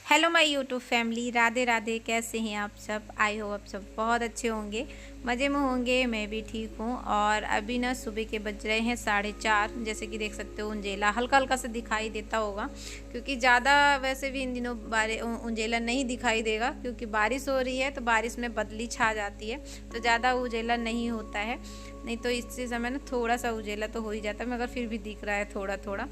Hello my YouTube family, Radhe Radhe. कैसे हैं आप सब? आई हो आप सब बहुत अच्छे होंगे, मज़े में होंगे। मैं भी ठीक हूँ। और अभी ना सुबह के बज रहे हैं 4:30। जैसे कि देख सकते हो उंजेला हल्का हल्का से दिखाई देता होगा, क्योंकि ज़्यादा वैसे भी इन दिनों उंजेला नहीं दिखाई देगा, क्योंकि बारिश हो रही है तो बारिश में बदली छा जाती है, तो ज़्यादा उंजेला नहीं होता है। नहीं तो इसी समय ना थोड़ा सा उजेला तो हो ही जाता है, मगर फिर भी दिख रहा है थोड़ा थोड़ा।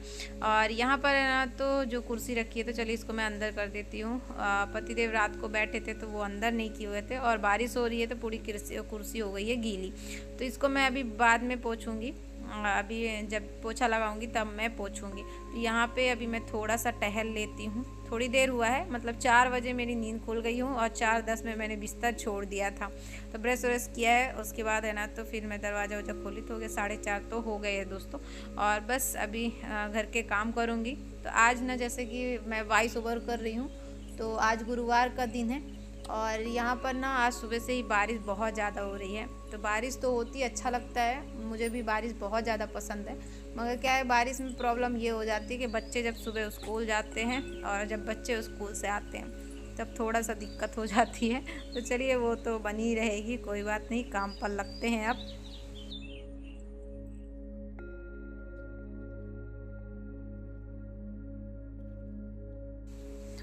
और यहाँ पर है ना तो जो कुर्सी रखी है, तो चलिए इसको मैं अंदर कर देती हूँ। पतिदेव रात को बैठे थे तो वो अंदर नहीं किए हुए थे, और बारिश हो रही है तो पूरी कुर्सी हो गई है गीली। तो इसको मैं अभी बाद में पोछूंगी। अभी जब पोछा लगाऊंगी तब मैं पोछूंगी। तो यहाँ पे अभी मैं थोड़ा सा टहल लेती हूँ। थोड़ी देर हुआ है, मतलब 4 बजे मेरी नींद खुल गई हूँ, और 4:10 में मैंने बिस्तर छोड़ दिया था। तो ब्रश व्रश किया है, उसके बाद है ना तो फिर मैं दरवाज़ा वरजा खोली तो हो गया 4:30 तो हो गए हैं दोस्तों। और बस अभी घर के काम करूँगी। तो आज ना जैसे कि मैं वॉइस ओवर कर रही हूँ, तो आज गुरुवार का दिन है, और यहाँ पर ना आज सुबह से ही बारिश बहुत ज़्यादा हो रही है। तो बारिश तो होती अच्छा लगता है, मुझे भी बारिश बहुत ज़्यादा पसंद है। मगर क्या है, बारिश में प्रॉब्लम ये हो जाती है कि बच्चे जब सुबह स्कूल जाते हैं, और जब बच्चे स्कूल से आते हैं तब थोड़ा सा दिक्कत हो जाती है। तो चलिए वो तो बनी रहेगी, कोई बात नहीं, काम पर लगते हैं अब।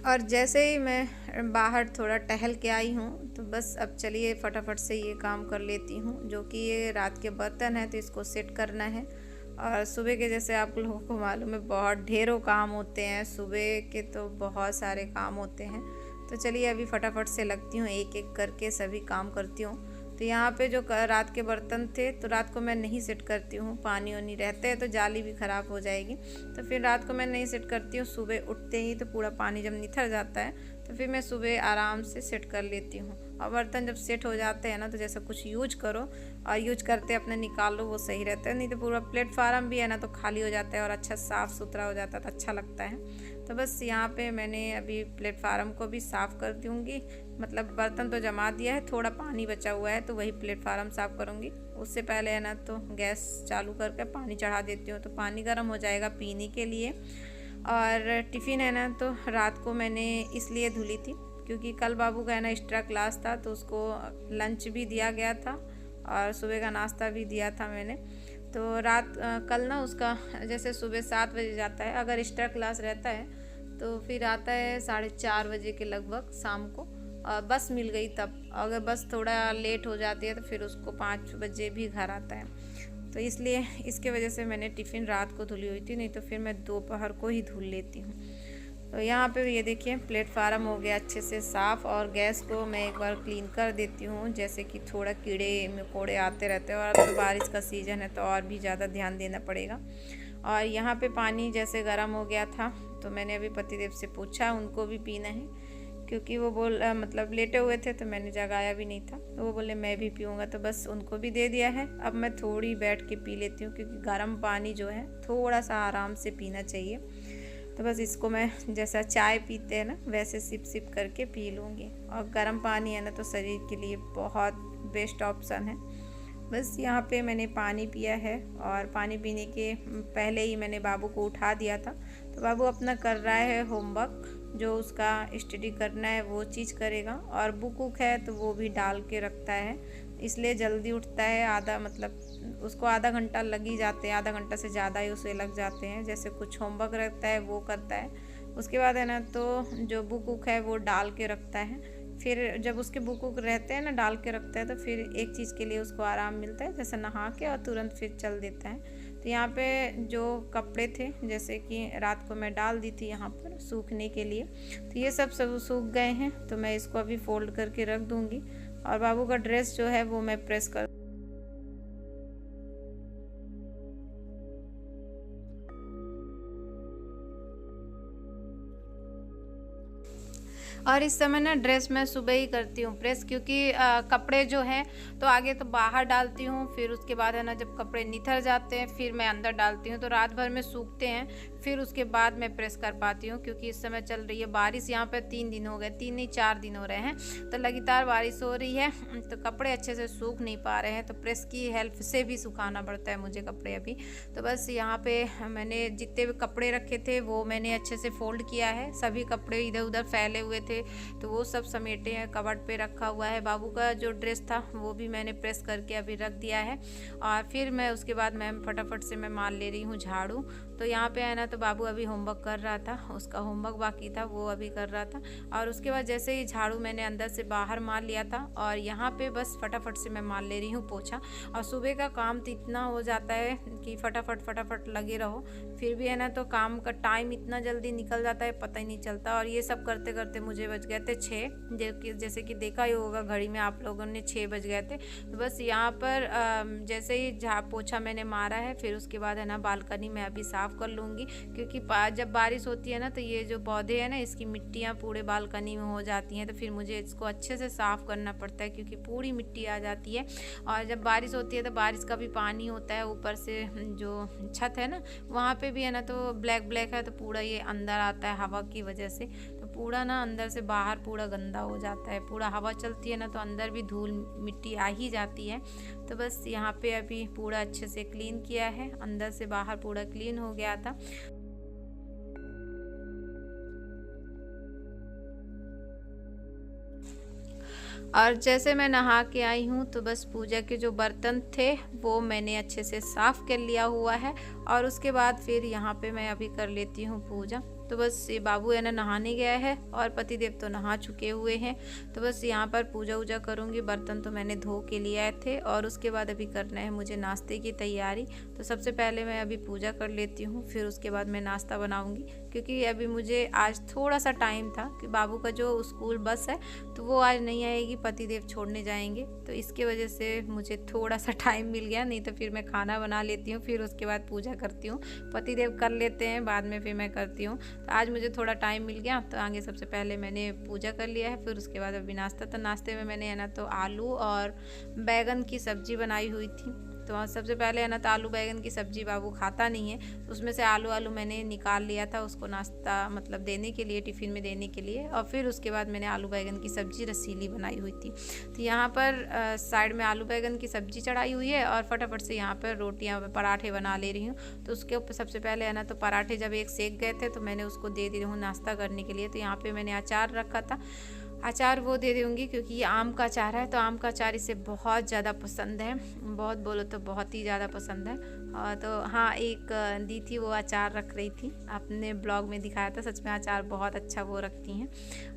और जैसे ही मैं बाहर थोड़ा टहल के आई हूँ, तो बस अब चलिए फटाफट से ये काम कर लेती हूँ, जो कि ये रात के बर्तन है तो इसको सेट करना है। और सुबह के जैसे आप लोगों को मालूम है बहुत ढेरों काम होते हैं, सुबह के तो बहुत सारे काम होते हैं। तो चलिए अभी फटाफट से लगती हूँ, एक एक करके सभी काम करती हूँ। तो यहाँ पे जो रात के बर्तन थे तो रात को मैं नहीं सेट करती हूँ, पानी वानी रहते हैं तो जाली भी ख़राब हो जाएगी। तो फिर रात को मैं नहीं सेट करती हूँ, सुबह उठते ही तो पूरा पानी जब निथर जाता है तो फिर मैं सुबह आराम से सेट कर लेती हूँ। और बर्तन जब सेट हो जाते हैं ना, तो जैसे कुछ यूज करो और यूज करते अपने निकाल लो, वो सही रहता है। नहीं तो पूरा प्लेटफार्म भी है ना तो खाली हो जाता है, और अच्छा साफ़ सुथरा हो जाता है तो अच्छा लगता है। तो बस यहाँ पे मैंने अभी प्लेटफार्म को भी साफ़ कर दूँगी। मतलब बर्तन तो जमा दिया है, थोड़ा पानी बचा हुआ है तो वही प्लेटफार्म साफ़ करूँगी। उससे पहले है ना तो गैस चालू करके पानी चढ़ा देती हूँ, तो पानी गर्म हो जाएगा पीने के लिए। और टिफ़िन है ना तो रात को मैंने इसलिए धुली थी, क्योंकि कल बाबू का है ना एक्स्ट्रा क्लास था, तो उसको लंच भी दिया गया था और सुबह का नाश्ता भी दिया था मैंने। तो कल ना उसका जैसे सुबह 7 बजे जाता है, अगर एक्स्ट्रा क्लास रहता है तो फिर आता है 4:30 बजे के लगभग शाम को। और बस मिल गई तब, अगर बस थोड़ा लेट हो जाती है तो फिर उसको 5 बजे भी घर आता है। तो इसलिए इसके वजह से मैंने टिफ़िन रात को धुली हुई थी, नहीं तो फिर मैं दोपहर को ही धुल लेती हूँ। तो यहाँ पे ये देखिए प्लेटफार्म हो गया अच्छे से साफ़, और गैस को मैं एक बार क्लीन कर देती हूँ, जैसे कि थोड़ा कीड़े मकोड़े आते रहते हैं, और अब तो बारिश का सीज़न है तो और भी ज़्यादा ध्यान देना पड़ेगा। और यहाँ पे पानी जैसे गर्म हो गया था, तो मैंने अभी पतिदेव से पूछा उनको भी पीना है, क्योंकि वो मतलब लेटे हुए थे तो मैंने जगाया भी नहीं था, तो वो बोले मैं भी पीऊँगा, तो बस उनको भी दे दिया है। अब मैं थोड़ी बैठ के पी लेती हूँ, क्योंकि गर्म पानी जो है थोड़ा सा आराम से पीना चाहिए। तो बस इसको मैं जैसा चाय पीते हैं ना वैसे सिप सिप करके पी लूँगी। और गर्म पानी है ना तो शरीर के लिए बहुत बेस्ट ऑप्शन है। बस यहाँ पे मैंने पानी पिया है, और पानी पीने के पहले ही मैंने बाबू को उठा दिया था। तो बाबू अपना कर रहा है होमवर्क, जो उसका स्टडी करना है वो चीज़ करेगा, और बुक वुक है तो वो भी डाल के रखता है, इसलिए जल्दी उठता है। आधा मतलब उसको आधा घंटा लग ही जाते हैं, आधा घंटा से ज़्यादा ही उसे लग जाते हैं। जैसे कुछ होमवर्क रहता है वो करता है, उसके बाद है ना तो जो बुक वुक है वो डाल के रखता है। फिर जब उसके बुक वुक रहते हैं ना डाल के रखता है, तो फिर एक चीज़ के लिए उसको आराम मिलता है, जैसे नहा के और तुरंत फिर चल देता है। तो यहाँ पे जो कपड़े थे जैसे कि रात को मैं डाल दी थी यहाँ पर सूखने के लिए, तो ये सब सूख गए हैं, तो मैं इसको अभी फोल्ड करके रख दूँगी। और बाबू का ड्रेस जो है वो मैं प्रेस कर और इस समय ना ड्रेस मैं सुबह ही करती हूँ प्रेस, क्योंकि कपड़े जो हैं तो आगे तो बाहर डालती हूँ, फिर उसके बाद है ना जब कपड़े निथर जाते हैं फिर मैं अंदर डालती हूँ, तो रात भर में सूखते हैं, फिर उसके बाद मैं प्रेस कर पाती हूँ। क्योंकि इस समय चल रही है बारिश, यहाँ पे 3 दिन हो गए, 3 नहीं 4 दिन हो रहे हैं, तो लगातार बारिश हो रही है, तो कपड़े अच्छे से सूख नहीं पा रहे हैं, तो प्रेस की हेल्प से भी सुखाना पड़ता है मुझे कपड़े अभी। तो बस यहाँ पे मैंने जितने भी कपड़े रखे थे वो मैंने अच्छे से फोल्ड किया है, सभी कपड़े इधर उधर फैले हुए थे तो वो सब समेटे हैं, कबर्ड पे रखा हुआ है। बाबू का जो ड्रेस था वो भी मैंने प्रेस करके अभी रख दिया है, और फिर मैं उसके बाद मैं फटाफट से मैं मार ले रही हूँ झाड़ू। तो यहाँ पे है ना तो बाबू अभी होमवर्क कर रहा था, उसका होमवर्क बाकी था वो अभी कर रहा था, और उसके बाद जैसे ही झाड़ू मैंने अंदर से बाहर मार लिया था, और यहाँ पे बस फटाफट से मैं मार ले रही हूँ पोछा। और सुबह का काम तो इतना हो जाता है कि फटाफट फटाफट लगे रहो, फिर भी है ना तो काम का टाइम इतना जल्दी निकल जाता है पता ही नहीं चलता। और ये सब करते करते मुझे बज गए थे 6, जैसे कि देखा ही होगा घड़ी में आप लोगों ने 6 बज गए थे। तो बस यहाँ पर जैसे ही पोछा मैंने मारा है, फिर उसके बाद है ना बालकनी में अभी साफ़ कर लूँगी, क्योंकि जब बारिश होती है ना तो ये जो पौधे हैं ना इसकी मिट्टियाँ पूरे बालकनी में हो जाती हैं, तो फिर मुझे इसको अच्छे से साफ़ करना पड़ता है क्योंकि पूरी मिट्टी आ जाती है। और जब बारिश होती है तो बारिश का भी पानी होता है, ऊपर से जो छत है ना वहाँ पे भी है ना तो ब्लैक ब्लैक है, तो पूरा ये अंदर आता है हवा की वजह से, तो पूरा ना अंदर से बाहर पूरा गंदा हो जाता है। पूरा हवा चलती है ना तो अंदर भी धूल मिट्टी आ ही जाती है। तो बस यहाँ पे अभी पूरा अच्छे से क्लीन किया है, अंदर से बाहर पूरा क्लीन हो गया था। और जैसे मैं नहा के आई हूँ तो बस पूजा के जो बर्तन थे वो मैंने अच्छे से साफ़ कर लिया हुआ है, और उसके बाद फिर यहाँ पे मैं अभी कर लेती हूँ पूजा। तो बस ये बाबू है ना नहाने गया है और पतिदेव तो नहा चुके हुए हैं, तो बस यहाँ पर पूजा वूजा करूँगी। बर्तन तो मैंने धो के लिए आए थे, और उसके बाद अभी करना है मुझे नाश्ते की तैयारी। तो सबसे पहले मैं अभी पूजा कर लेती हूँ, फिर उसके बाद मैं नाश्ता बनाऊँगी, क्योंकि अभी मुझे आज थोड़ा सा टाइम था कि बाबू का जो स्कूल बस है तो वो आज नहीं आएगी, पतिदेव छोड़ने जाएंगे, तो इसके वजह से मुझे थोड़ा सा टाइम मिल गया। नहीं तो फिर मैं खाना बना लेती हूँ, फिर उसके बाद पूजा करती हूँ, पतिदेव कर लेते हैं बाद में, फिर मैं करती हूँ। तो आज मुझे थोड़ा टाइम मिल गया, तो आगे सबसे पहले मैंने पूजा कर लिया है, फिर उसके बाद अभी नाश्ता। तो नाश्ते में मैंने है ना तो आलू और बैगन की सब्ज़ी बनाई हुई थी। तो सबसे पहले है ना तो आलू बैगन की सब्ज़ी बाबू खाता नहीं है, तो उसमें से आलू मैंने निकाल लिया था उसको नाश्ता मतलब देने के लिए, टिफ़िन में देने के लिए। और फिर उसके बाद मैंने आलू बैगन की सब्ज़ी रसीली बनाई हुई थी। तो यहाँ पर साइड में आलू बैगन की सब्ज़ी चढ़ाई हुई है, और फटाफट से यहाँ पर रोटियाँ पराठे बना ले रही हूँ। तो उसके ऊपर सबसे पहले है ना तो पराठे जब एक सेक गए थे तो मैंने उसको दे दी हूँ नाश्ता करने के लिए। तो यहाँ पर मैंने अचार रखा था, अचार वो दे दूँगी क्योंकि ये आम का अचार है, तो आम का अचार इसे बहुत ज़्यादा पसंद है, बहुत बोलो तो बहुत ही ज़्यादा पसंद है। और तो हाँ, एक दी थी वो अचार रख रही थी, अपने ब्लॉग में दिखाया था, सच में अचार बहुत अच्छा वो रखती हैं,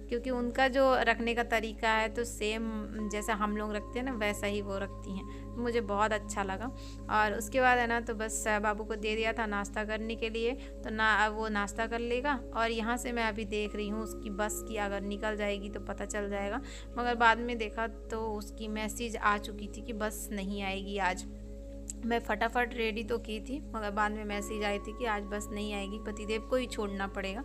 क्योंकि उनका जो रखने का तरीका है तो सेम जैसा हम लोग रखते हैं ना वैसा ही वो रखती हैं, मुझे बहुत अच्छा लगा। और उसके बाद है ना तो बस बाबू को दे दिया था नाश्ता करने के लिए, तो ना वो नाश्ता कर लेगा। और यहाँ से मैं अभी देख रही हूँ उसकी बस की अगर निकल जाएगी तो पता चल जाएगा, मगर बाद में देखा तो उसकी मैसेज आ चुकी थी कि बस नहीं आएगी आज। मैं फटाफट रेडी तो की थी, मगर बाद में मैसेज आई थी कि आज बस नहीं आएगी, पतिदेव को ही छोड़ना पड़ेगा।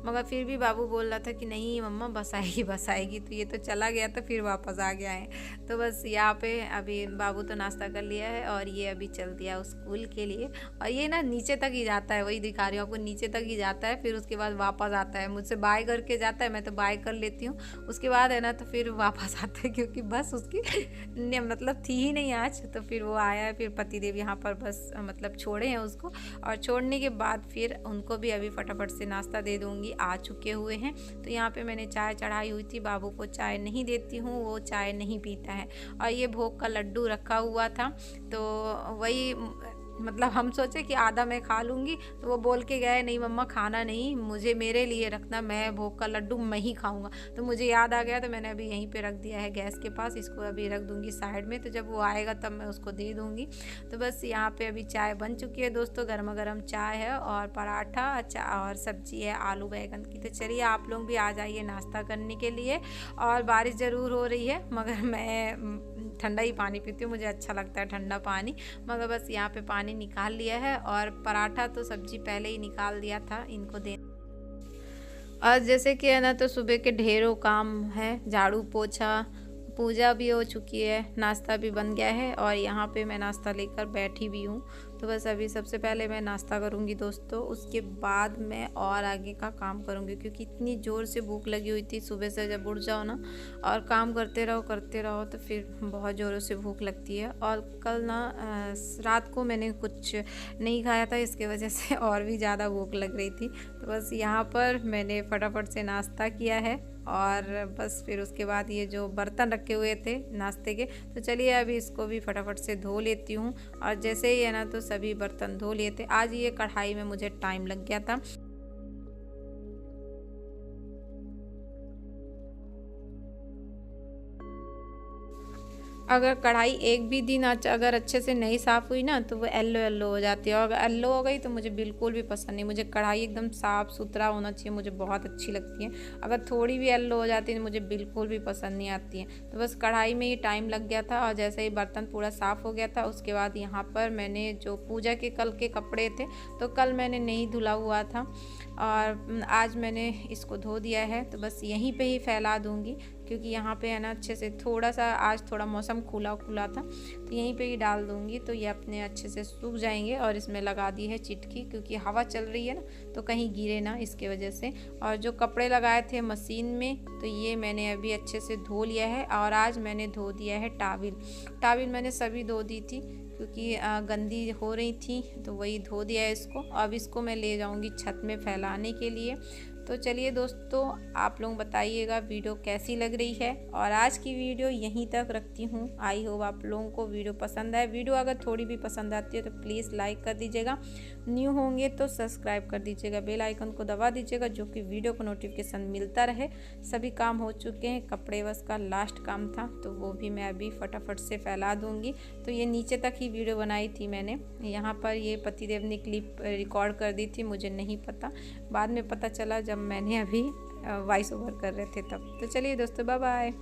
मगर फिर भी बाबू बोल रहा था कि नहीं मम्मा बस आएगी बस आएगी, तो ये तो चला गया तो फिर वापस आ गया है। तो बस यहाँ पे अभी बाबू तो नाश्ता कर लिया है, और ये अभी चल दिया स्कूल के लिए। और ये ना नीचे तक ही जाता है, वही दिखा रही हूँ आपको, नीचे तक ही जाता है, फिर उसके बाद वापस आता है, मुझसे बाय करके जाता है, मैं तो बाय कर लेती हूँ, उसके बाद है ना तो फिर वापस आता है, क्योंकि बस उसकी मतलब थी ही नहीं आज। तो फिर वो आया है, फिर पतिदेव यहाँ पर बस मतलब छोड़े हैं उसको, और छोड़ने के बाद फिर उनको भी अभी फटाफट से नाश्ता दे दूँगी, आ चुके हुए हैं। तो यहाँ पे मैंने चाय चढ़ाई हुई थी, बाबू को चाय नहीं देती हूँ, वो चाय नहीं पीता है। और ये भोग का लड्डू रखा हुआ था, तो वही मतलब हम सोचे कि आधा मैं खा लूँगी, तो वो बोल के गए नहीं मम्मा खाना नहीं, मुझे मेरे लिए रखना, मैं भोग का लड्डू मैं ही खाऊंगा। तो मुझे याद आ गया, तो मैंने अभी यहीं पे रख दिया है गैस के पास, इसको अभी रख दूँगी साइड में, तो जब वो आएगा तब मैं उसको दे दूँगी। तो बस यहाँ पे अभी चाय बन चुकी है दोस्तों, गर्मा गर्म चाय है और पराठा और सब्जी है आलू बैगन की। तो चलिए आप लोग भी आ जाइए नाश्ता करने के लिए। और बारिश ज़रूर हो रही है, मगर मैं ठंडा ही पानी पीती हूँ, मुझे अच्छा लगता है ठंडा पानी। मगर बस यहाँ पे पानी निकाल लिया है, और पराठा तो सब्जी पहले ही निकाल दिया था इनको दे। आज जैसे कि है ना, तो सुबह के ढेरों काम है, झाड़ू पोछा, पूजा भी हो चुकी है, नाश्ता भी बन गया है और यहाँ पे मैं नाश्ता लेकर बैठी भी हूँ। तो बस अभी सबसे पहले मैं नाश्ता करूँगी दोस्तों, उसके बाद मैं और आगे का काम करूँगी, क्योंकि इतनी ज़ोर से भूख लगी हुई थी। सुबह से जब उठ जाओ ना और काम करते रहो तो फिर बहुत ज़ोरों से भूख लगती है। और कल ना रात को मैंने कुछ नहीं खाया था, इसके वजह से और भी ज़्यादा भूख लग रही थी। तो बस यहाँ पर मैंने फटाफट से नाश्ता किया है और बस फिर उसके बाद ये जो बर्तन रखे हुए थे नाश्ते के, तो चलिए अभी इसको भी फटाफट से धो लेती हूँ। और जैसे ही है ना, तो सभी बर्तन धो लिए थे। आज ये कढ़ाई में मुझे टाइम लग गया था। अगर कढ़ाई एक भी दिन अगर अच्छे से नहीं साफ़ हुई ना, तो वो येलो येलो हो जाती है, और अगर येलो हो गई तो मुझे बिल्कुल भी पसंद नहीं। मुझे कढ़ाई एकदम साफ़ सुथरा होना चाहिए, मुझे बहुत अच्छी लगती है। अगर थोड़ी भी येलो हो जाती है तो मुझे बिल्कुल भी पसंद नहीं आती है। तो बस कढ़ाई में ही टाइम लग गया था, और जैसे ही बर्तन पूरा साफ़ हो गया था, उसके बाद यहाँ पर मैंने जो पूजा के कल के कपड़े थे, तो कल मैंने नहीं धुला हुआ था और आज मैंने इसको धो दिया है। तो बस यहीं पे ही फैला दूँगी, क्योंकि यहाँ पे है ना अच्छे से थोड़ा सा आज थोड़ा मौसम खुला खुला था, तो यहीं पे ही डाल दूँगी, तो ये अपने अच्छे से सूख जाएंगे। और इसमें लगा दी है चिटकी, क्योंकि हवा चल रही है ना, तो कहीं गिरे ना, इसके वजह से। और जो कपड़े लगाए थे मशीन में, तो ये मैंने अभी अच्छे से धो लिया है। और आज मैंने धो दिया है टाविल मैंने सभी धो दी थी, क्योंकि गंदी हो रही थी, तो वही धो दिया है इसको। अब इसको मैं ले जाऊंगी छत में फैलाने के लिए। तो चलिए दोस्तों, आप लोग बताइएगा वीडियो कैसी लग रही है। और आज की वीडियो यहीं तक रखती हूँ। आई होप आप लोगों को वीडियो पसंद आए। वीडियो अगर थोड़ी भी पसंद आती है तो प्लीज़ लाइक कर दीजिएगा, न्यू होंगे तो सब्सक्राइब कर दीजिएगा, बेल आइकन को दबा दीजिएगा, जो कि वीडियो को नोटिफिकेशन मिलता रहे। सभी काम हो चुके हैं, कपड़े बस का लास्ट काम था, तो वो भी मैं अभी फटाफट से फैला दूँगी। तो ये नीचे तक ही वीडियो बनाई थी मैंने। यहाँ पर ये पतिदेव ने क्लिप रिकॉर्ड कर दी थी, मुझे नहीं पता, बाद में पता चला जब मैंने अभी वॉइस ओवर कर रहे थे तब। तो चलिए दोस्तों, बाय बाय।